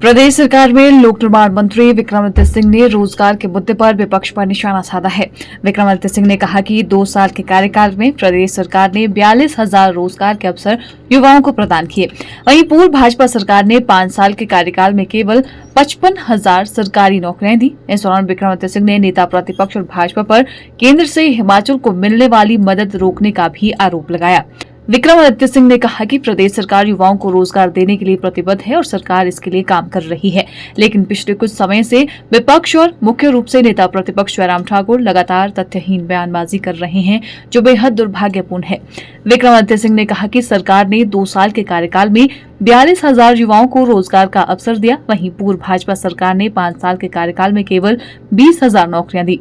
प्रदेश सरकार में लोक निर्माण मंत्री विक्रमादित्य सिंह ने रोजगार के मुद्दे पर विपक्ष पर निशाना साधा है। विक्रमादित्य सिंह ने कहा कि 2 साल के कार्यकाल में प्रदेश सरकार ने 42,000 रोजगार के अवसर युवाओं को प्रदान किए। वहीं पूर्व भाजपा सरकार ने 5 साल के कार्यकाल में केवल 55,000 सरकारी नौकरियां दी। इस दौरान विक्रमादित्य सिंह ने नेता प्रतिपक्ष और भाजपा पर केंद्र से हिमाचल को मिलने वाली मदद रोकने का भी आरोप लगाया। विक्रमादित्य सिंह ने कहा कि प्रदेश सरकार युवाओं को रोजगार देने के लिए प्रतिबद्ध है और सरकार इसके लिए काम कर रही है, लेकिन पिछले कुछ समय से विपक्ष और मुख्य रूप से नेता प्रतिपक्ष जयराम ठाकुर लगातार तथ्यहीन बयानबाजी कर रहे हैं, जो बेहद दुर्भाग्यपूर्ण है। विक्रमादित्य सिंह ने कहा कि सरकार ने 2 साल के कार्यकाल में 42,000 युवाओं को रोजगार का अवसर दिया। वहीं पूर्व भाजपा सरकार ने 5 साल के कार्यकाल में केवल 20,000 नौकरियां दी।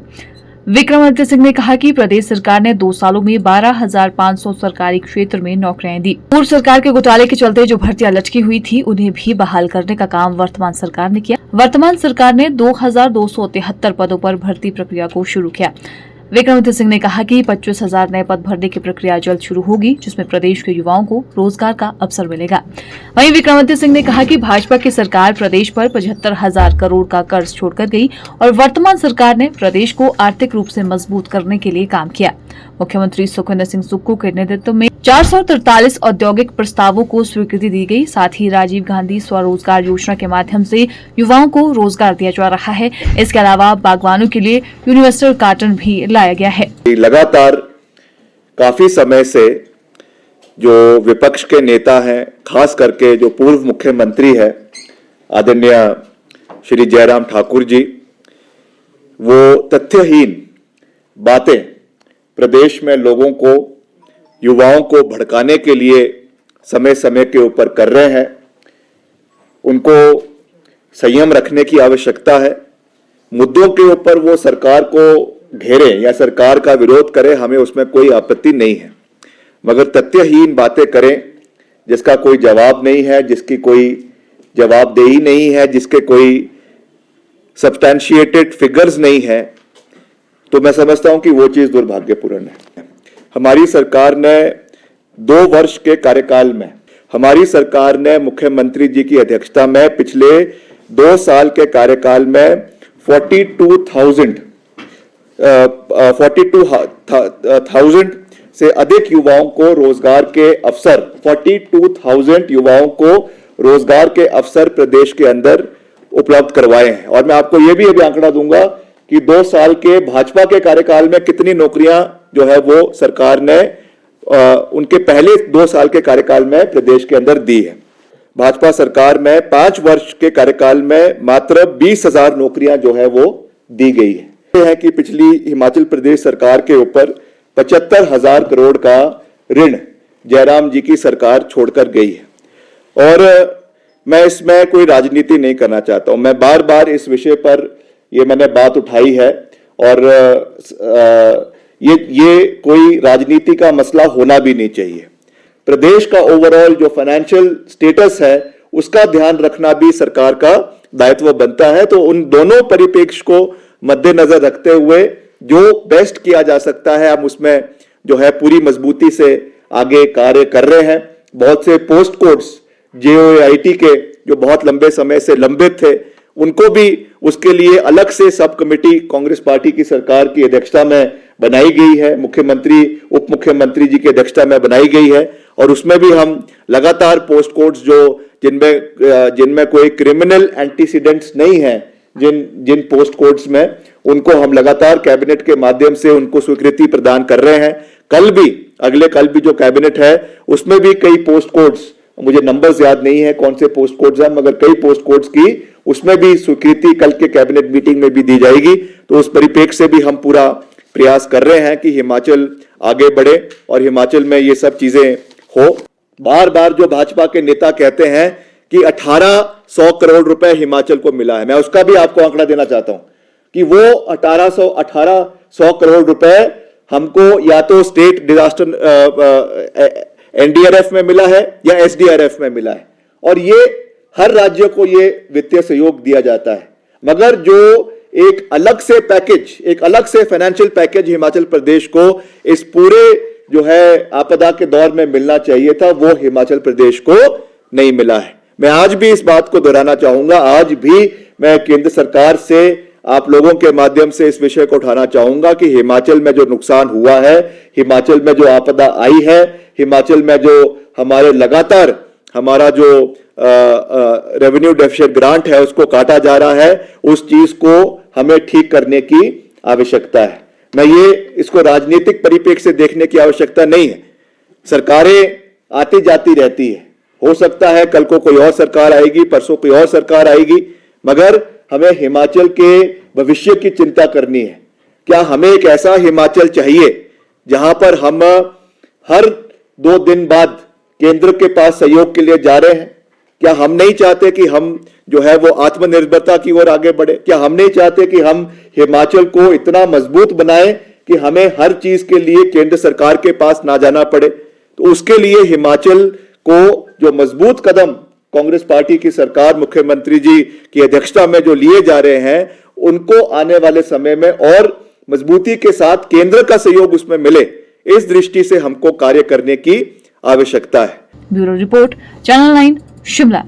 विक्रमादित्य सिंह ने कहा कि प्रदेश सरकार ने 2 सालों में 12,500 सरकारी क्षेत्र में नौकरियां दी। पूर्व सरकार के घोटाले के चलते जो भर्तियां लटकी हुई थी, उन्हें भी बहाल करने का काम वर्तमान सरकार ने किया। वर्तमान सरकार ने 2,273 पदों पर भर्ती प्रक्रिया को शुरू किया। विक्रमादित्य सिंह ने कहा कि 25,000 नए पद भरने की प्रक्रिया जल्द शुरू होगी, जिसमें प्रदेश के युवाओं को रोजगार का अवसर मिलेगा। वहीं विक्रमादित्य सिंह ने कहा कि भाजपा की सरकार प्रदेश पर 75,000 करोड़ का कर्ज छोड़कर गई और वर्तमान सरकार ने प्रदेश को आर्थिक रूप से मजबूत करने के लिए काम किया। मुख्यमंत्री सुखविंदर सिंह सुक्खू के नेतृत्व में 443 औद्योगिक प्रस्तावों को स्वीकृति दी गई। साथ ही राजीव गांधी स्वरोजगार योजना के माध्यम से युवाओं को रोजगार दिया जा रहा है। इसके अलावा बागवानों के लिए यूनिवर्सल कार्टन भी लाया गया है। लगातार काफी समय से जो विपक्ष के नेता हैं, खास करके जो पूर्व मुख्यमंत्री है आदरणीय श्री जयराम ठाकुर जी, वो तथ्यहीन बातें प्रदेश में लोगों को, युवाओं को भड़काने के लिए समय समय के ऊपर कर रहे हैं। उनको संयम रखने की आवश्यकता है। मुद्दों के ऊपर वो सरकार को घेरे या सरकार का विरोध करे, हमें उसमें कोई आपत्ति नहीं है, मगर तथ्यहीन बातें करें जिसका कोई जवाब नहीं है, जिसकी कोई जवाबदेही नहीं है, जिसके कोई सब्सटैंशिएटेड फिगर्स नहीं है, तो मैं समझता हूं कि वो चीज दुर्भाग्यपूर्ण है। हमारी सरकार ने 2 वर्ष के कार्यकाल में, हमारी सरकार ने मुख्यमंत्री जी की अध्यक्षता में पिछले 2 साल के कार्यकाल में 42,000 से अधिक युवाओं को रोजगार के अवसर 42,000 युवाओं को रोजगार के अवसर प्रदेश के अंदर उपलब्ध करवाए हैं। और मैं आपको यह भी अभी आंकड़ा दूंगा कि 2 साल के भाजपा के कार्यकाल में कितनी नौकरियां जो है वो सरकार ने उनके पहले 2 साल के कार्यकाल में प्रदेश के अंदर दी है। भाजपा सरकार में 5 वर्ष के कार्यकाल में मात्र 20,000 नौकरियां जो है वो दी गई है कि पिछली हिमाचल प्रदेश सरकार के ऊपर 75,000 करोड़ का ऋण जयराम जी की सरकार छोड़कर गई है। और मैं इसमें कोई राजनीति नहीं करना चाहता हूं। मैं बार बार इस विषय पर ये मैंने बात उठाई है और ये कोई राजनीति का मसला होना भी नहीं चाहिए। प्रदेश का ओवरऑल जो फाइनेंशियल स्टेटस है उसका ध्यान रखना भी सरकार का दायित्व बनता है। तो उन दोनों परिप्रेक्ष्य को मद्देनजर रखते हुए जो बेस्ट किया जा सकता है, हम उसमें जो है पूरी मजबूती से आगे कार्य कर रहे हैं। बहुत से पोस्ट कोड्स JOAIT के जो बहुत लंबे समय से लंबित थे, उनको भी उसके लिए अलग से सब कमेटी कांग्रेस पार्टी की सरकार की अध्यक्षता में बनाई गई है, मुख्यमंत्री उप मुख्यमंत्री जी की अध्यक्षता में बनाई गई है। और उसमें भी हम लगातार पोस्ट कोड्स जो जिनमें कोई क्रिमिनल एंटीसीडेंट्स नहीं है, जिन पोस्ट कोड्स में, उनको हम लगातार कैबिनेट के माध्यम से उनको स्वीकृति प्रदान कर रहे हैं। कल भी जो कैबिनेट है उसमें भी कई पोस्ट कोड्स, मुझे नंबर्स याद नहीं है कौन से पोस्ट कोड्स हैं, मगर कई पोस्ट कोड्स की उसमें भी स्वीकृति कल के कैबिनेट मीटिंग में भी दी जाएगी। तो उस परिप्रेक्ष्य से भी हम पूरा प्रयास कर रहे हैं कि हिमाचल आगे बढ़े और हिमाचल में ये सब चीजें हो। बार बार जो भाजपा के नेता कहते हैं कि 1800 करोड़ रुपए हिमाचल को मिला है, मैं उसका भी आपको आंकड़ा देना चाहता हूं कि वो 1800 करोड़ रुपए हमको या तो स्टेट डिजास्टर NDRF में मिला है या SDRF में मिला है, और ये हर राज्य को ये वित्तीय सहयोग दिया जाता है। मगर जो एक अलग से पैकेज, एक अलग से फाइनेंशियल पैकेज हिमाचल प्रदेश को इस पूरे जो है आपदा के दौर में मिलना चाहिए था, वो हिमाचल प्रदेश को नहीं मिला है। मैं आज भी इस बात को दोहराना चाहूंगा, आज भी मैं केंद्र सरकार से आप लोगों के माध्यम से इस विषय को उठाना चाहूंगा कि हिमाचल में जो नुकसान हुआ है, हिमाचल में जो आपदा आई है, हिमाचल में जो हमारे लगातार हमारा जो रेवेन्यू डेफिसिट ग्रांट है उसको काटा जा रहा है, उस चीज को हमें ठीक करने की आवश्यकता है। मैं ये इसको राजनीतिक परिप्रेक्ष्य से देखने की आवश्यकता नहीं है। सरकारें आती जाती रहती है, हो सकता है कल को कोई और सरकार आएगी, परसों कोई और सरकार आएगी, मगर हमें हिमाचल के भविष्य की चिंता करनी है। क्या हमें एक ऐसा हिमाचल चाहिए जहां पर हम हर 2 दिन बाद केंद्र के पास सहयोग के लिए जा रहे हैं? क्या हम नहीं चाहते कि हम जो है वो आत्मनिर्भरता की ओर आगे बढ़े? क्या हम नहीं चाहते कि हम हिमाचल को इतना मजबूत बनाएं कि हमें हर चीज के लिए केंद्र सरकार के पास ना जाना पड़े? तो उसके लिए हिमाचल को जो मजबूत कदम कांग्रेस पार्टी की सरकार, मुख्यमंत्री जी की अध्यक्षता में जो लिए जा रहे हैं, उनको आने वाले समय में और मजबूती के साथ केंद्र का सहयोग उसमें मिले, इस दृष्टि से हमको कार्य करने की आवश्यकता है। Bureau report, channel 9 Shimla.